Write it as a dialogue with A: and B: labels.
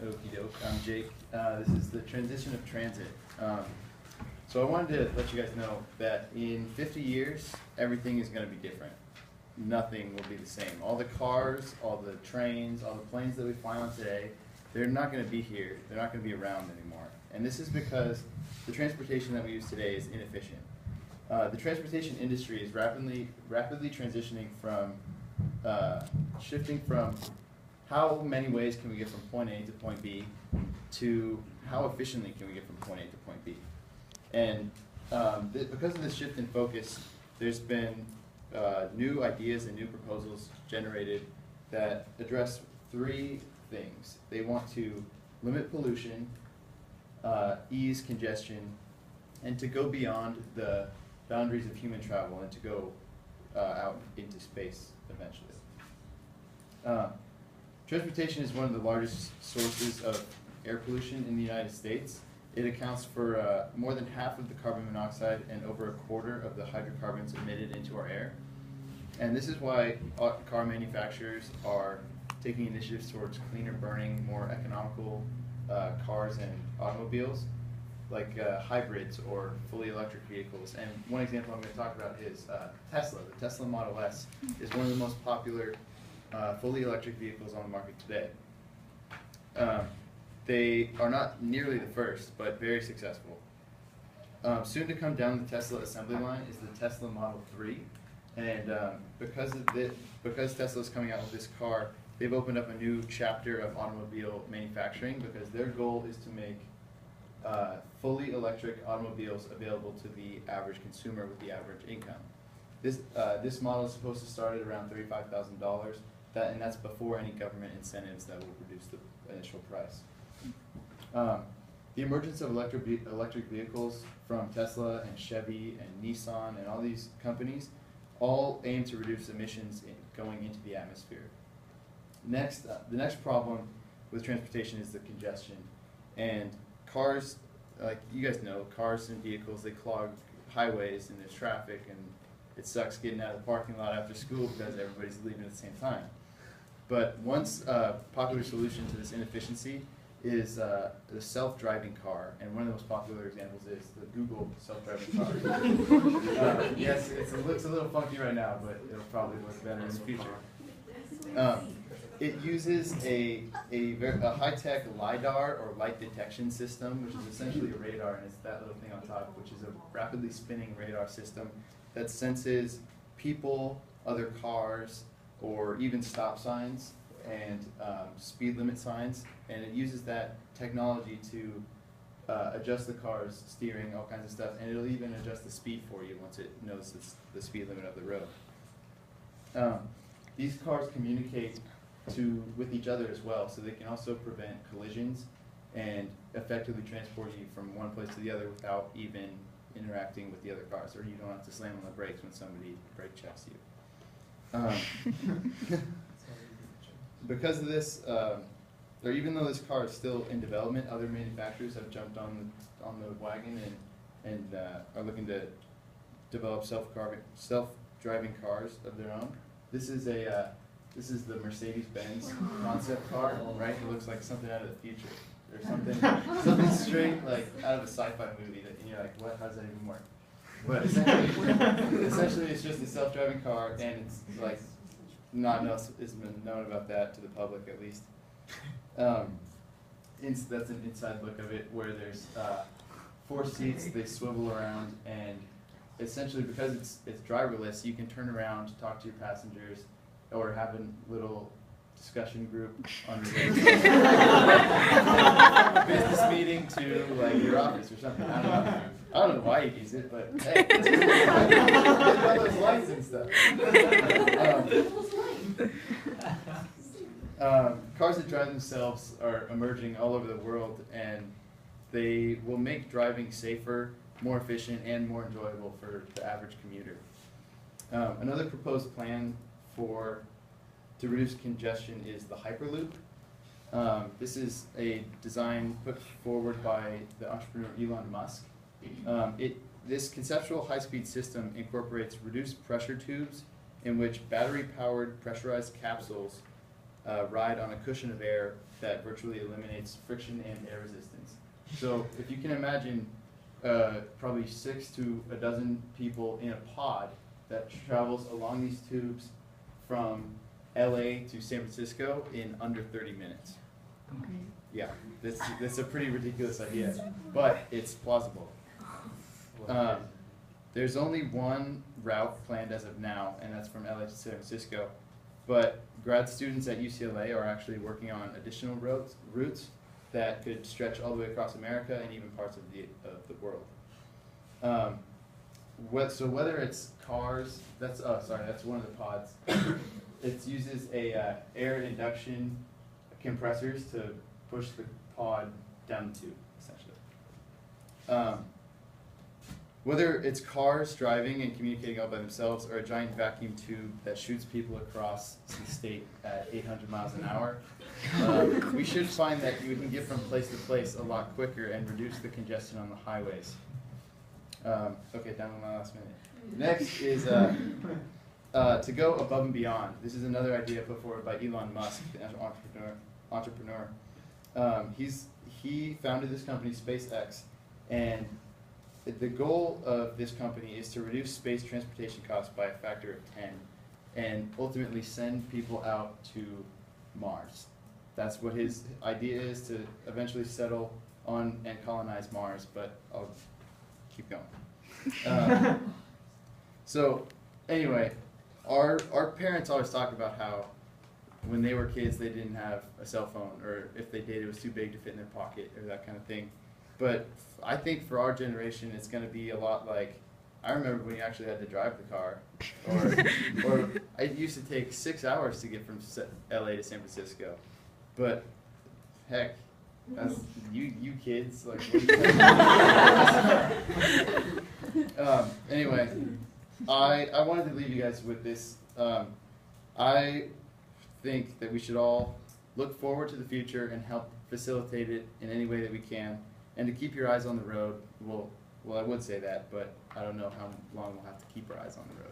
A: Okie doke. I'm Jake. This is the transition of transit. So I wanted to let you guys know that in 50 years, everything is going to be different. Nothing will be the same. All the cars, all the trains, all the planes that we fly on today, they're not going to be here. They're not going to be around anymore. And this is because the transportation that we use today is inefficient. The transportation industry is rapidly transitioning from, shifting from how many ways can we get from point A to point B to how efficiently can we get from point A to point B. And because of this shift in focus, there's been new ideas and new proposals generated that address three things. They want to limit pollution, ease congestion, and to go beyond the boundaries of human travel and to go out into space eventually. Transportation is one of the largest sources of air pollution in the United States. It accounts for more than half of the carbon monoxide and over a quarter of the hydrocarbons emitted into our air. And this is why car manufacturers are taking initiatives towards cleaner burning, more economical cars and automobiles, like hybrids or fully electric vehicles. And one example I'm going to talk about is Tesla. The Tesla Model S is one of the most popular fully electric vehicles on the market today. They are not nearly the first, but very successful. Soon to come down the Tesla assembly line is the Tesla Model 3. And because Tesla is coming out with this car, they've opened up a new chapter of automobile manufacturing because their goal is to make fully electric automobiles available to the average consumer with the average income. This model is supposed to start at around $35,000, and that's before any government incentives that will reduce the initial price. The emergence of electric vehicles from Tesla and Chevy and Nissan and all these companies all aim to reduce emissions going into the atmosphere. Next, the next problem with transportation is the congestion. And cars, like you guys know, cars and vehicles, they clog highways and there's traffic, and it sucks getting out of the parking lot after school because everybody's leaving at the same time. But one popular solution to this inefficiency is the self-driving car, and one of the most popular examples is the Google self-driving car. Yes, it looks a little funky right now, but it'll probably look better in the future. It uses a high-tech LiDAR, or light detection system, which is essentially a radar, and it's that little thing on top, which is a rapidly spinning radar system that senses people, other cars, or even stop signs and speed limit signs, and it uses that technology to adjust the car's steering, all kinds of stuff, and it'll even adjust the speed for you once it knows the speed limit of the road. These cars communicate with each other as well, so they can also prevent collisions and effectively transport you from one place to the other without even interacting with the other cars, or you don't have to slam on the brakes when somebody brake checks you. Because of this, or even though this car is still in development, other manufacturers have jumped on the wagon and are looking to develop self-driving cars of their own. This is the Mercedes-Benz concept car, right? It looks like something out of the future, or something straight like out of a sci-fi movie. And you're like, what? How does that even work? But essentially, it's just a self-driving car, and it's like not enough has been known about that to the public, at least. That's an inside look of it, where there's 4 seats. They swivel around, and essentially, because it's driverless, you can turn around, talk to your passengers, or have a little discussion group on your way from business meeting to like your office or something. I don't know why you use it, but hey, it's all those lights and stuff. Cars that drive themselves are emerging all over the world, and they will make driving safer, more efficient, and more enjoyable for the average commuter. Another proposed plan to reduce congestion is the Hyperloop. This is a design put forward by the entrepreneur Elon Musk. This conceptual high-speed system incorporates reduced pressure tubes in which battery-powered pressurized capsules ride on a cushion of air that virtually eliminates friction and air resistance. So if you can imagine probably 6 to a dozen people in a pod that travels along these tubes from LA to San Francisco in under 30 minutes. Yeah, that's a pretty ridiculous idea, but it's plausible. There's only one route planned as of now, and that's from LA to San Francisco. But grad students at UCLA are actually working on additional routes that could stretch all the way across America and even parts of the world. So whether it's cars, that's one of the pods. It uses a air induction compressors to push the pod down the tube, essentially. Whether it's cars driving and communicating all by themselves or a giant vacuum tube that shoots people across the state at 800 miles an hour, we should find that we can get from place to place a lot quicker and reduce the congestion on the highways. Okay, down to my last minute. Next is to go above and beyond. This is another idea put forward by Elon Musk, an entrepreneur. He founded this company, SpaceX, and the goal of this company is to reduce space transportation costs by a factor of 10 and ultimately send people out to Mars. That's what his idea is, to eventually settle on and colonize Mars, but I'll keep going. So anyway, our parents always talk about how when they were kids they didn't have a cell phone, or if they did it was too big to fit in their pocket or that kind of thing. But I think for our generation it's going to be a lot like, I remember when you actually had to drive the car, or it used to take 6 hours to get from LA to San Francisco. But heck, that's, you kids, like, what do you anyway, I wanted to leave you guys with this. I think that we should all look forward to the future and help facilitate it in any way that we can, and to keep your eyes on the road. Well, I would say that, but I don't know how long we'll have to keep our eyes on the road.